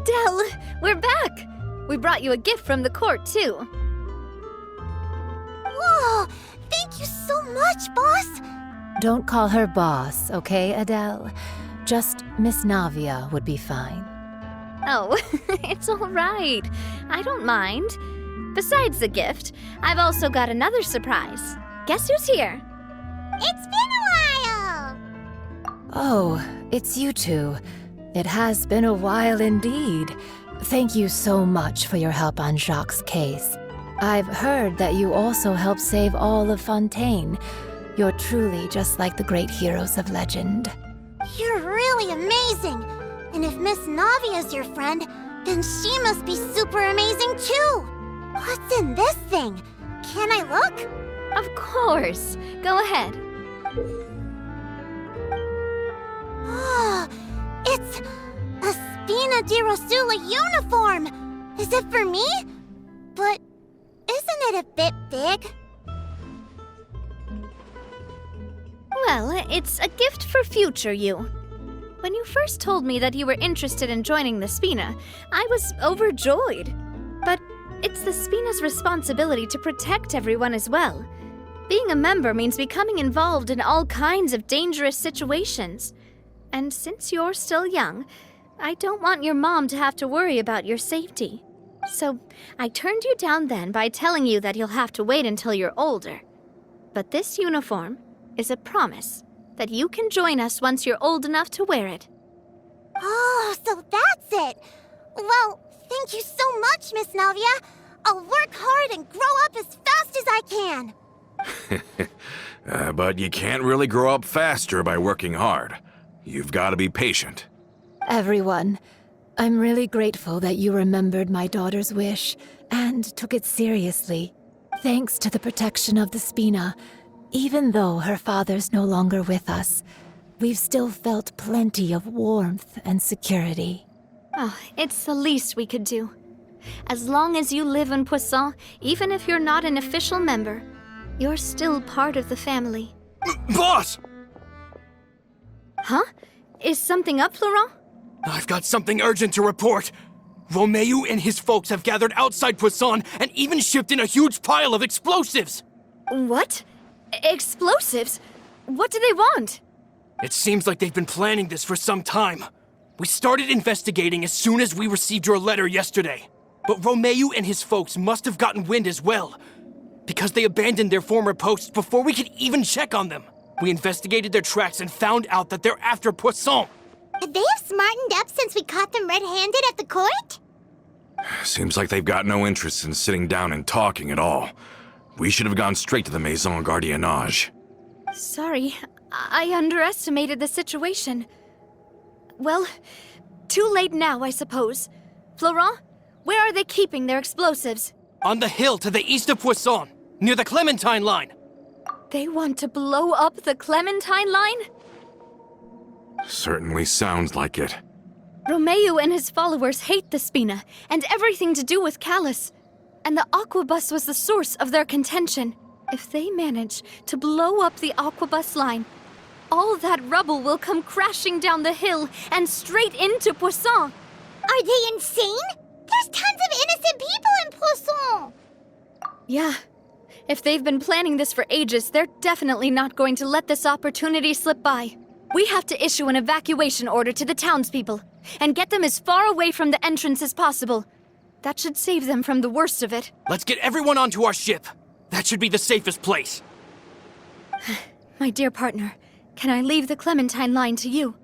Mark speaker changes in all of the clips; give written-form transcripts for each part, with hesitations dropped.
Speaker 1: Adele, we're back! We brought you a gift from the court, too.
Speaker 2: Whoa! Thank you so much, boss!
Speaker 3: Don't call her boss, okay, Adele? Just Miss Navia would be fine.
Speaker 1: Oh, it's all right. I don't mind. Besides the gift, I've also got another surprise. Guess who's here?
Speaker 2: It's been a while!
Speaker 3: Oh, it's you two. It has been a while indeed. Thank you so much for your help on Jacques' case. I've heard that you also helped save all of Fontaine. You're truly just like the great heroes of legend.
Speaker 2: You're really amazing! And if Miss Navia's your friend, then she must be super amazing too! What's in this thing? Can I look?
Speaker 1: Of course. Go ahead.
Speaker 2: Oh, it's a Spina di Rosula uniform! Is it for me? But isn't it a bit big?
Speaker 1: Well, it's a gift for future you. When you first told me that you were interested in joining the Spina, I was overjoyed. But it's the Spina's responsibility to protect everyone as well. Being a member means becoming involved in all kinds of dangerous situations. And since you're still young, I don't want your mom to have to worry about your safety. So I turned you down then by telling you that you'll have to wait until you're older. But this uniform is a promise that you can join us once you're old enough to wear it.
Speaker 2: Oh, so that's it! Well, thank you so much, Miss Navia. I'll work hard and grow up as fast as I can.
Speaker 4: But you can't really grow up faster by working hard. You've got to be patient.
Speaker 3: Everyone, I'm really grateful that you remembered my daughter's wish and took it seriously. Thanks to the protection of the Spina, even though her father's no longer with us, we've still felt plenty of warmth and security.
Speaker 1: Oh, it's the least we could do. As long as you live in Poisson, even if you're not an official member, you're still part of the family.
Speaker 5: Boss!
Speaker 1: Huh? Is something up, Florent?
Speaker 5: I've got something urgent to report. Romeu and his folks have gathered outside Poisson and even shipped in a huge pile of explosives.
Speaker 1: What? Explosives? What do they want?
Speaker 5: It seems like they've been planning this for some time. We started investigating as soon as we received your letter yesterday. But Romeu and his folks must have gotten wind as well, because they abandoned their former posts before we could even check on them. We investigated their tracks and found out that they're after Poisson.
Speaker 2: They have smartened up since we caught them red-handed at the court?
Speaker 4: Seems like they've got no interest in sitting down and talking at all. We should have gone straight to the Maison Gardiennage.
Speaker 1: Sorry, I underestimated the situation. Well, too late now, I suppose. Florent, where are they keeping their explosives?
Speaker 5: On the hill to the east of Poisson, near the Clementine line.
Speaker 1: They want to blow up the Clementine line?
Speaker 4: Certainly sounds like it.
Speaker 1: Romeu and his followers hate the Spina and everything to do with Callus. And the Aquabus was the source of their contention. If they manage to blow up the Aquabus line, all that rubble will come crashing down the hill and straight into Poisson.
Speaker 2: Are they insane? There's tons of innocent people in Poisson!
Speaker 1: Yeah. If they've been planning this for ages, they're definitely not going to let this opportunity slip by. We have to issue an evacuation order to the townspeople and get them as far away from the entrance as possible. That should save them from the worst of it.
Speaker 5: Let's get everyone onto our ship. That should be the safest place.
Speaker 1: My dear partner, can I leave the Clementine line to you?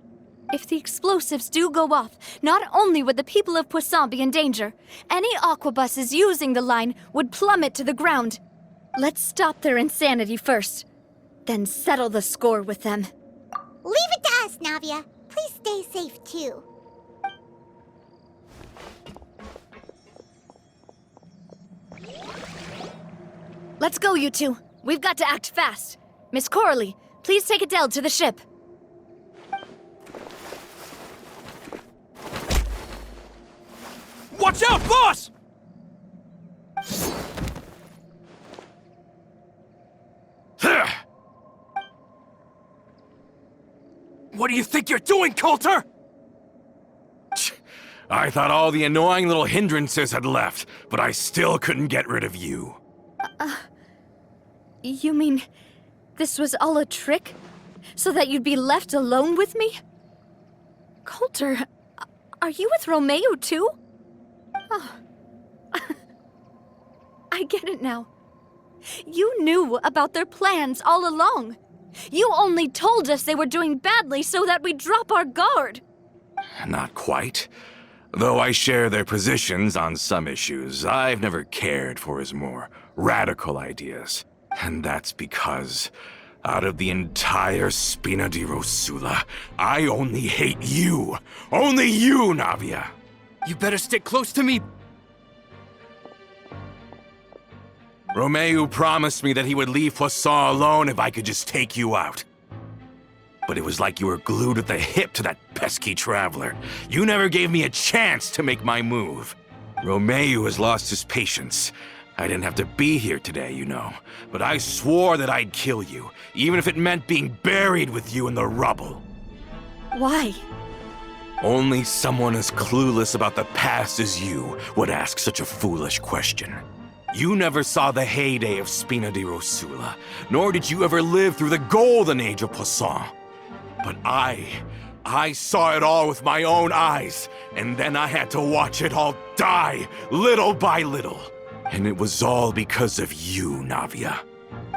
Speaker 1: If the explosives do go off, not only would the people of Poisson be in danger, any aquabuses using the line would plummet to the ground. Let's stop their insanity first, then settle the score with them.
Speaker 2: Leave it to us, Navia. Please stay safe, too.
Speaker 1: Let's go, you two. We've got to act fast. Miss Coralie, please take Adele to the ship.
Speaker 5: Watch out, boss! What do you think you're doing, Coulter?
Speaker 4: I thought all the annoying little hindrances had left, but I still couldn't get rid of you.
Speaker 1: You mean this was all a trick? So that you'd be left alone with me? Coulter, are you with Romeo too? Oh. I get it now. You knew about their plans all along. You only told us they were doing badly so that we'd drop our guard.
Speaker 4: Not quite. Though I share their positions on some issues, I've never cared for his more radical ideas. And that's because, out of the entire Spina di Rosula, I only hate you. Only you, Navia.
Speaker 5: You better stick close to me.
Speaker 4: Romeo promised me that he would leave Poisson alone if I could just take you out. But it was like you were glued at the hip to that pesky traveler. You never gave me a chance to make my move. Romeo has lost his patience. I didn't have to be here today, you know, but I swore that I'd kill you, even if it meant being buried with you in the rubble.
Speaker 1: Why?
Speaker 4: Only someone as clueless about the past as you would ask such a foolish question. You never saw the heyday of Spina di Rosula, nor did you ever live through the golden age of Poisson. But I saw it all with my own eyes, and then I had to watch it all die, little by little. And it was all because of you, Navia.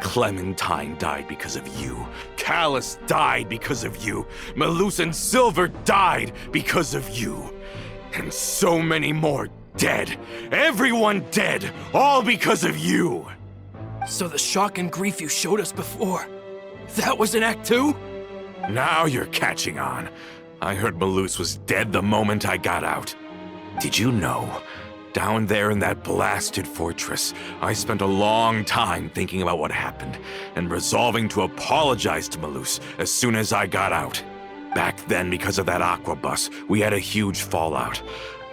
Speaker 4: Clementine died because of you. Callus died because of you. Malus and Silver died because of you. And so many more dead. Everyone dead, all because of you.
Speaker 5: So the shock and grief you showed us before, that was in Act 2?
Speaker 4: Now you're catching on. I heard Malus was dead the moment I got out. Did you know? Down there in that blasted fortress, I spent a long time thinking about what happened and resolving to apologize to Malus as soon as I got out. Back then, because of that aqua bus, we had a huge fallout.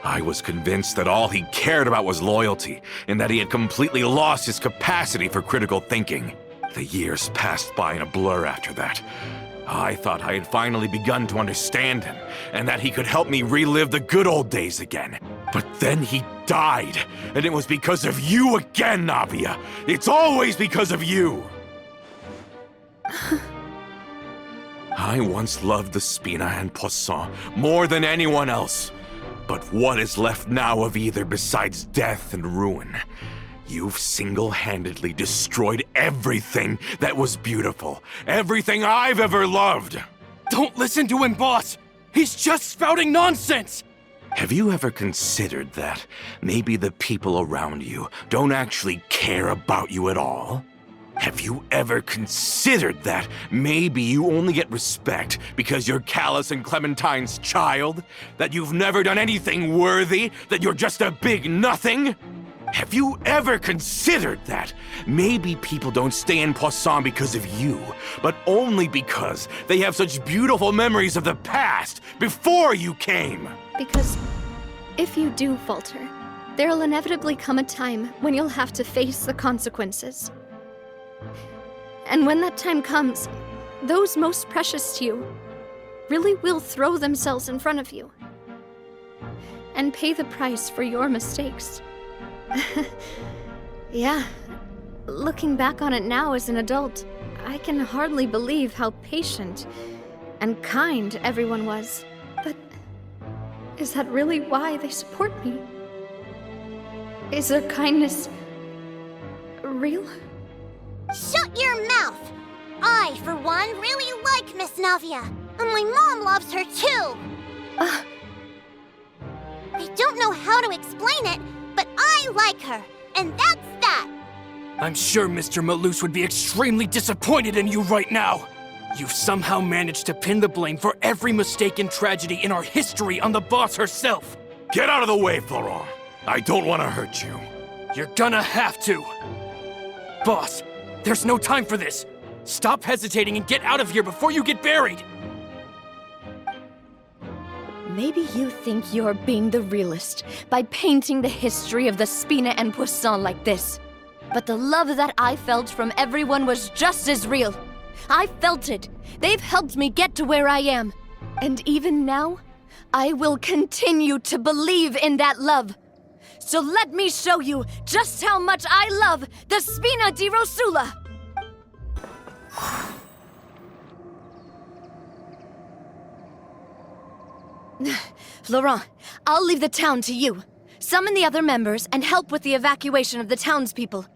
Speaker 4: I was convinced that all he cared about was loyalty, and that he had completely lost his capacity for critical thinking. The years passed by in a blur after that. I thought I had finally begun to understand him, and that he could help me relive the good old days again. But then he died, and it was because of you again, Navia. It's always because of you. I once loved the Spina and Poisson more than anyone else. But what is left now of either besides death and ruin? You've single-handedly destroyed everything that was beautiful. Everything I've ever loved.
Speaker 5: Don't listen to him, boss! He's just spouting nonsense!
Speaker 4: Have you ever considered that maybe the people around you don't actually care about you at all? Have you ever considered that maybe you only get respect because you're Callus and Clementine's child? That you've never done anything worthy? That you're just a big nothing? Have you ever considered that maybe people don't stay in Poisson because of you, but only because they have such beautiful memories of the past before you came?
Speaker 1: Because if you do falter, there'll inevitably come a time when you'll have to face the consequences. And when that time comes, those most precious to you really will throw themselves in front of you and pay the price for your mistakes. Yeah, looking back on it now as an adult, I can hardly believe how patient and kind everyone was. But is that really why they support me? Is their kindness real?
Speaker 2: Shut your mouth! I, for one, really like Miss Navia, and my mom loves her too! I don't know how to explain it, but I like her, and that's that!
Speaker 5: I'm sure Mr. Malus would be extremely disappointed in you right now! You've somehow managed to pin the blame for every mistake and tragedy in our history on the boss herself!
Speaker 4: Get out of the way, Florent! I don't want to hurt you.
Speaker 5: You're gonna have to! Boss, there's no time for this! Stop hesitating and get out of here before you get buried!
Speaker 1: Maybe you think you're being the realist by painting the history of the Spina and Poisson like this. But the love that I felt from everyone was just as real. I felt it. They've helped me get to where I am. And even now, I will continue to believe in that love. So let me show you just how much I love the Spina di Rosula. Florent, I'll leave the town to you. Summon the other members and help with the evacuation of the townspeople.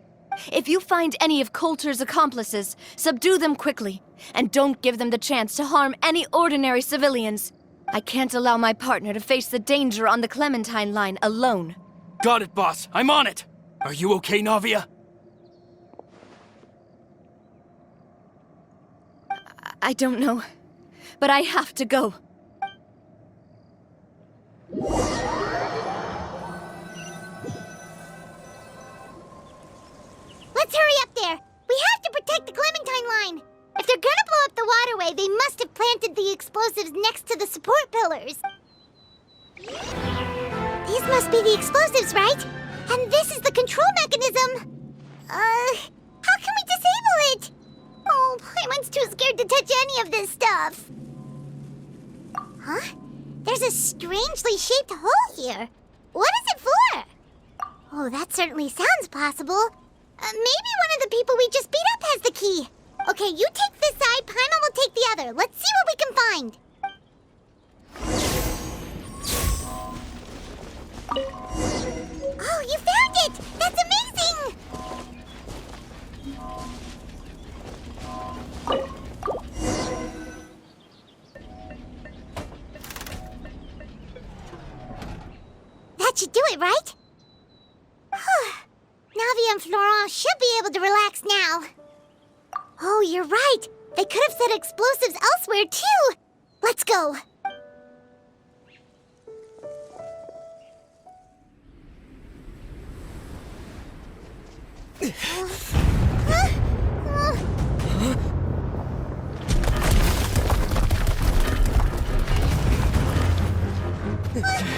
Speaker 1: If you find any of Coulter's accomplices, subdue them quickly, and don't give them the chance to harm any ordinary civilians. I can't allow my partner to face the danger on the Clementine line alone.
Speaker 5: Got it, boss. I'm on it. Are you okay, Navia?
Speaker 1: I don't know, but I have to go.
Speaker 2: Let's hurry up there. We have to protect the Clementine line. If they're gonna blow up the waterway, they must have planted the explosives next to the support pillars. These must be the explosives, right? And this is the control mechanism. How can we disable it? Oh, Paimon's too scared to touch any of this stuff. Huh? There's a strangely shaped hole here. What is it for? Oh, that certainly sounds possible. Maybe one of the people we just beat up has the key. Okay, you take this side, Paimon will take the other. Let's see what we can find. Oh, you found it! That's amazing! That should do it, right? Navia and Florent should be able to relax now. Oh, you're right. They could have set explosives elsewhere, too. Let's go.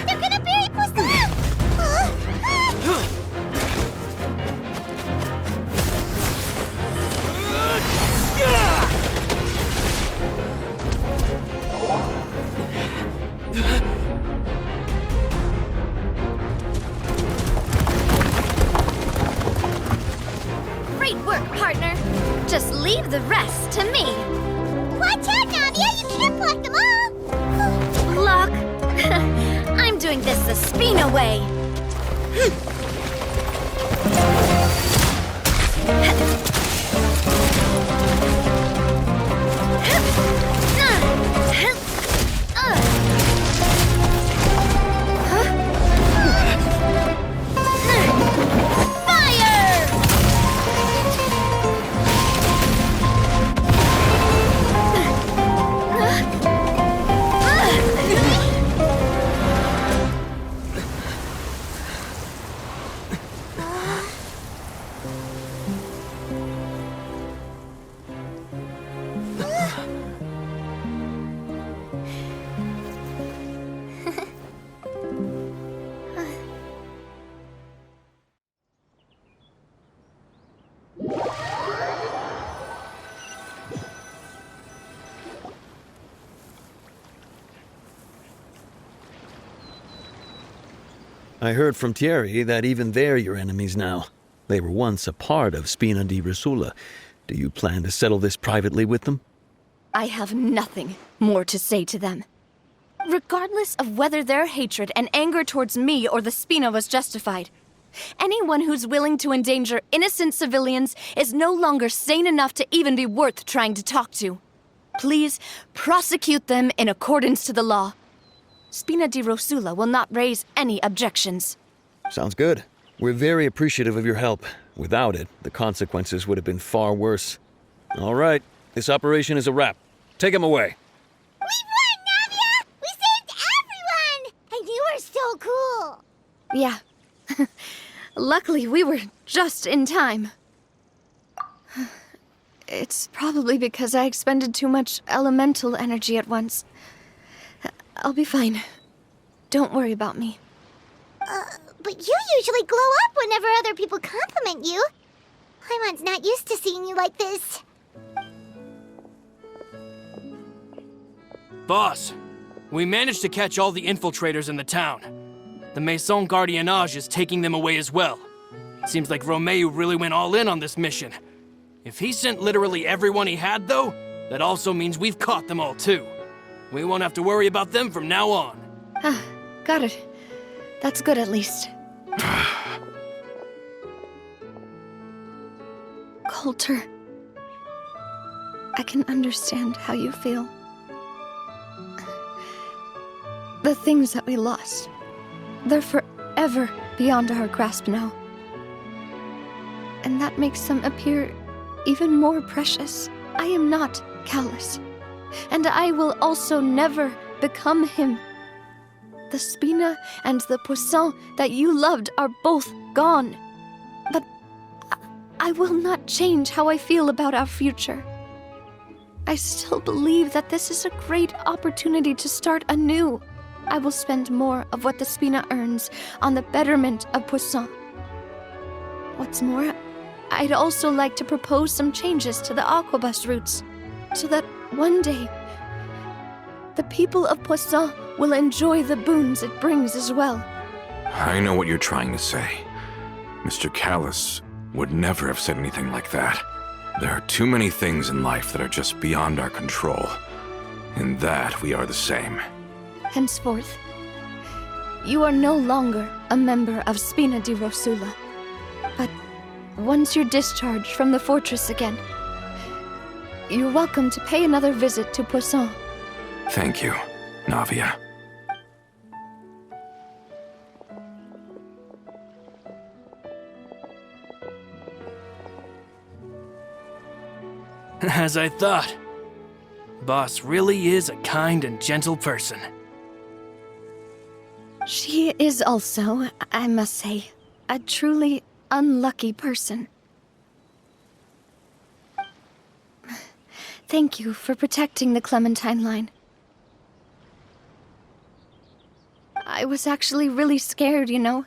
Speaker 2: They're gonna bury Priscilla!
Speaker 1: Great work, partner. Just leave the rest to me.
Speaker 2: Watch out, Navia! You can't block them all!
Speaker 1: Block? I'm doing this the Spina way.
Speaker 6: I heard from Thierry that even they're your enemies now. They were once a part of Spina di Rosula. Do you plan to settle this privately with them?
Speaker 1: I have nothing more to say to them. Regardless of whether their hatred and anger towards me or the Spina was justified, anyone who's willing to endanger innocent civilians is no longer sane enough to even be worth trying to talk to. Please prosecute them in accordance to the law. Spina di Rosula will not raise any objections.
Speaker 6: Sounds good. We're very appreciative of your help. Without it, the consequences would have been far worse. All right, this operation is a wrap. Take him away.
Speaker 2: We won, Navia! We saved everyone! And you were so cool!
Speaker 1: Yeah. Luckily, we were just in time. It's probably because I expended too much elemental energy at once. I'll be fine. Don't worry about me.
Speaker 2: But you usually glow up whenever other people compliment you. Paimon's not used to seeing you like this.
Speaker 5: Boss, We managed to catch all the infiltrators in the town. The Maison Gardiennage is taking them away as well. Seems like Romeo really went all in on this mission. If he sent literally everyone he had, though, that also means we've caught them all, too. We won't have to worry about them from now on.
Speaker 1: Ah, got it. That's good at least. Coulter, I can understand how you feel. The things that we lost, they're forever beyond our grasp now. And that makes them appear even more precious. I am not callous, and I will also never become him. The Spina and the Poisson that you loved are both gone. But I will not change how I feel about our future. I still believe that this is a great opportunity to start anew. I will spend more of what the Spina earns on the betterment of Poisson. What's more, I'd also like to propose some changes to the Aquabus routes, so that one day, the people of Poisson will enjoy the boons it brings as well.
Speaker 4: I know what you're trying to say. Mr. Callus would never have said anything like that. There are too many things in life that are just beyond our control. In that, we are the same.
Speaker 1: Henceforth, you are no longer a member of Spina di Rosula. But once you're discharged from the fortress again, you're welcome to pay another visit to Poisson.
Speaker 4: Thank you, Navia.
Speaker 5: As I thought. Boss really is a kind and gentle person.
Speaker 1: She is also, I must say, a truly unlucky person. Thank you for protecting the Clementine line. I was actually really scared, you know.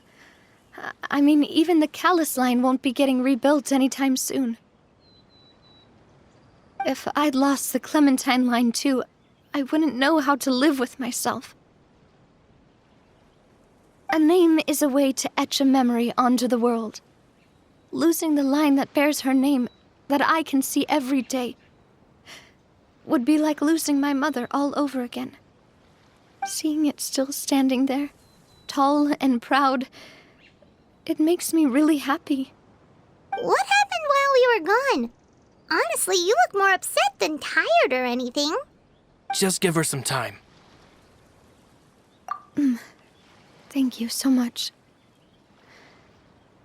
Speaker 1: I mean, even the Callus line won't be getting rebuilt anytime soon. If I'd lost the Clementine line too, I wouldn't know how to live with myself. A name is a way to etch a memory onto the world. Losing the line that bears her name, that I can see every day, would be like losing my mother all over again. Seeing it still standing there, tall and proud, it makes me really happy.
Speaker 2: What happened while we were gone? Honestly, you look more upset than tired or anything.
Speaker 5: Just give her some time.
Speaker 1: Thank you so much.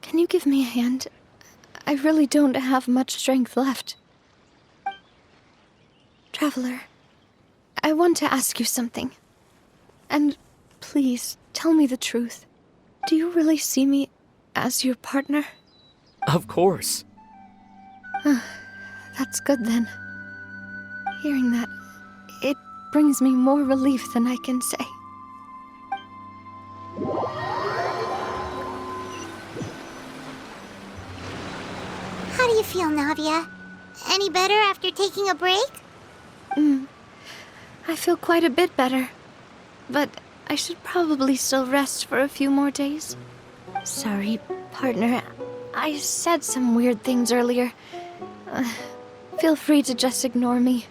Speaker 1: Can you give me a hand? I really don't have much strength left. Traveler, I want to ask you something. And please, tell me the truth. Do you really see me as your partner?
Speaker 5: Of course.
Speaker 1: That's good then. Hearing that, it brings me more relief than I can say.
Speaker 2: How do you feel, Navia? Any better after taking a break?
Speaker 1: I feel quite a bit better. But I should probably still rest for a few more days. Sorry, partner. I said some weird things earlier. Feel free to just ignore me.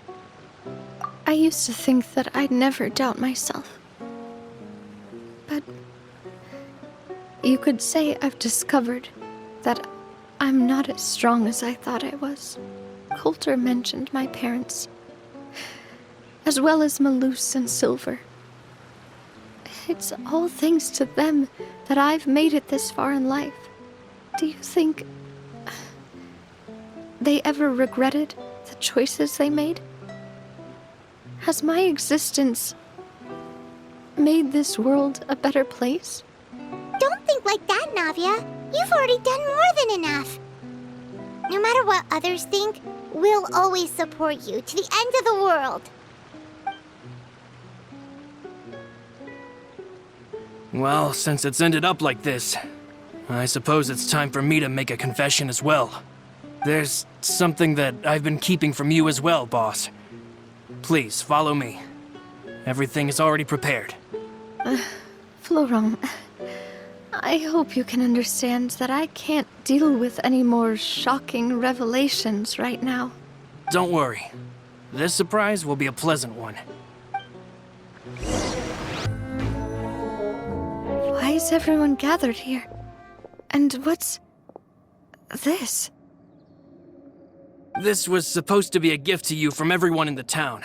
Speaker 1: I used to think that I'd never doubt myself. But you could say I've discovered that I'm not as strong as I thought I was. Coulter mentioned my parents, as well as Malus and Silver. It's all thanks to them that I've made it this far in life. Do you think they ever regretted the choices they made? Has my existence made this world a better place?
Speaker 2: Don't think like that, Navia. You've already done more than enough. No matter what others think, we'll always support you to the end of the world.
Speaker 5: Well, since it's ended up like this, I suppose it's time for me to make a confession as well. There's something that I've been keeping from you as well, boss. Please, follow me. Everything is already prepared.
Speaker 1: Florent, I hope you can understand that I can't deal with any more shocking revelations right now.
Speaker 5: Don't worry. This surprise will be a pleasant one.
Speaker 1: Why is everyone gathered here? And what's this?
Speaker 5: This was supposed to be a gift to you from everyone in the town.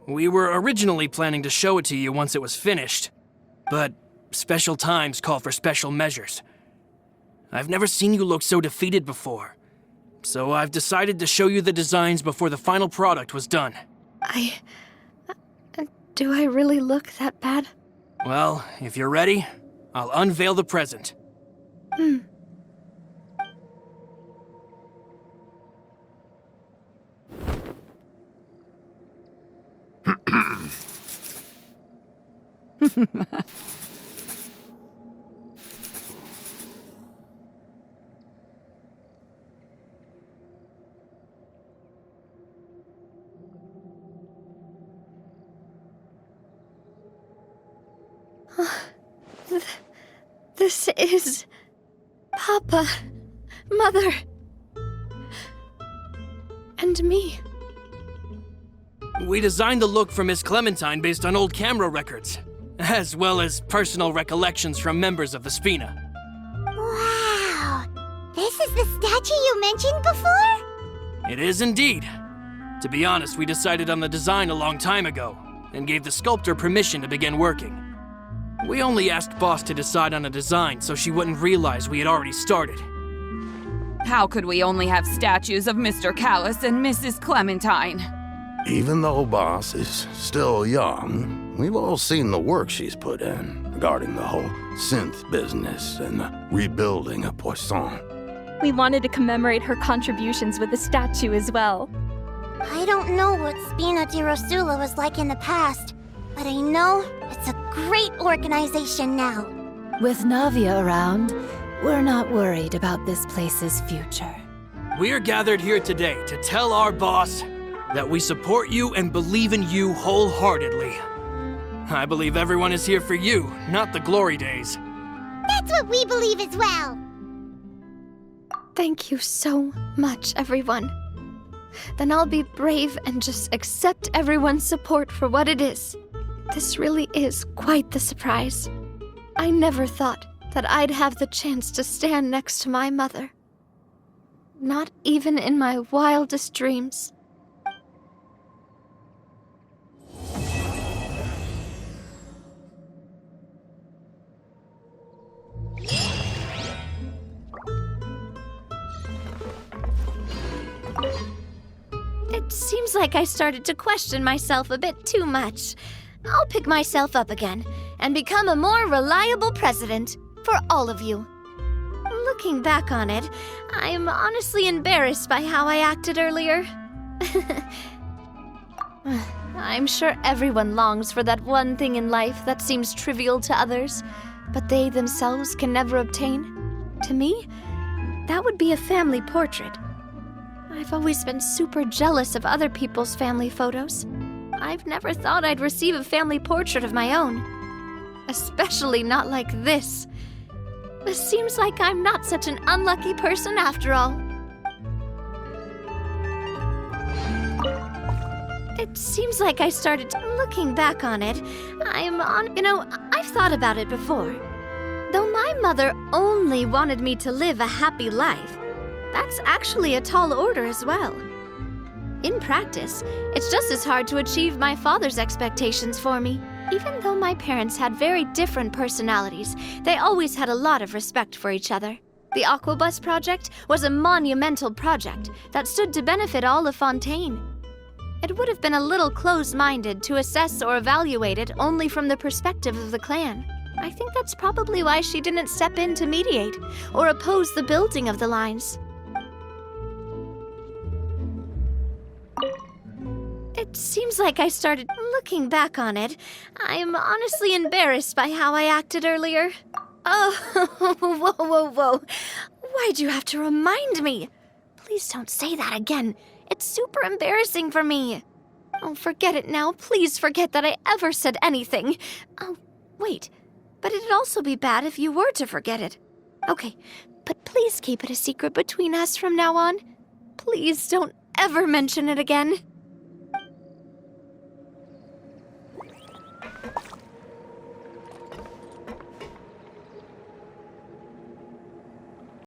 Speaker 5: We were originally planning to show it to you once it was finished, but special times call for special measures. I've never seen you look so defeated before, so I've decided to show you the designs before the final product was done.
Speaker 1: Do I really look that bad?
Speaker 5: Well, if you're ready, I'll unveil the present.
Speaker 1: This is... Papa, Mother, and me.
Speaker 5: We designed the look for Miss Clementine based on old camera records, as well as personal recollections from members of the Spina.
Speaker 2: Wow! This is the statue you mentioned before?
Speaker 5: It is indeed. To be honest, we decided on the design a long time ago, and gave the sculptor permission to begin working. We only asked Boss to decide on a design so she wouldn't realize we had already started.
Speaker 7: How could we only have statues of Mr. Callus and Mrs. Clementine?
Speaker 8: Even though Boss is still young, we've all seen the work she's put in regarding the whole synth business and the rebuilding of Poisson.
Speaker 9: We wanted to commemorate her contributions with a statue as well.
Speaker 2: I don't know what Spina di Rosula was like in the past, but I know it's a great organization now.
Speaker 3: With Navia around, we're not worried about this place's future.
Speaker 5: We're gathered here today to tell our boss that we support you and believe in you wholeheartedly. I believe everyone is here for you, not the glory days.
Speaker 2: That's what we believe as well.
Speaker 1: Thank you so much, everyone. Then I'll be brave and just accept everyone's support for what it is. This really is quite the surprise. I never thought that I'd have the chance to stand next to my mother. Not even in my wildest dreams. It seems like I started to question myself a bit too much. I'll pick myself up again and become a more reliable president for all of you. Looking back on it, I'm honestly embarrassed by how I acted earlier. I'm sure everyone longs for that one thing in life that seems trivial to others, but they themselves can never obtain. To me, that would be a family portrait. I've always been super jealous of other people's family photos. I've never thought I'd receive a family portrait of my own. Especially not like this. It seems like I'm not such an unlucky person after all. It seems like I started looking back on it. I've thought about it before. Though my mother only wanted me to live a happy life, that's actually a tall order as well. In practice, it's just as hard to achieve my father's expectations for me. Even though my parents had very different personalities, they always had a lot of respect for each other. The Aquabus project was a monumental project that stood to benefit all of Fontaine. It would have been a little close-minded to assess or evaluate it only from the perspective of the clan. I think that's probably why she didn't step in to mediate or oppose the building of the lines. It seems like I started looking back on it. I'm honestly embarrassed by how I acted earlier. Oh, whoa. Why'd you have to remind me? Please don't say that again. It's super embarrassing for me. Oh, forget it now. Please forget that I ever said anything. Oh, wait. But it'd also be bad if you were to forget it. Okay, but please keep it a secret between us from now on. Please don't ever mention it again.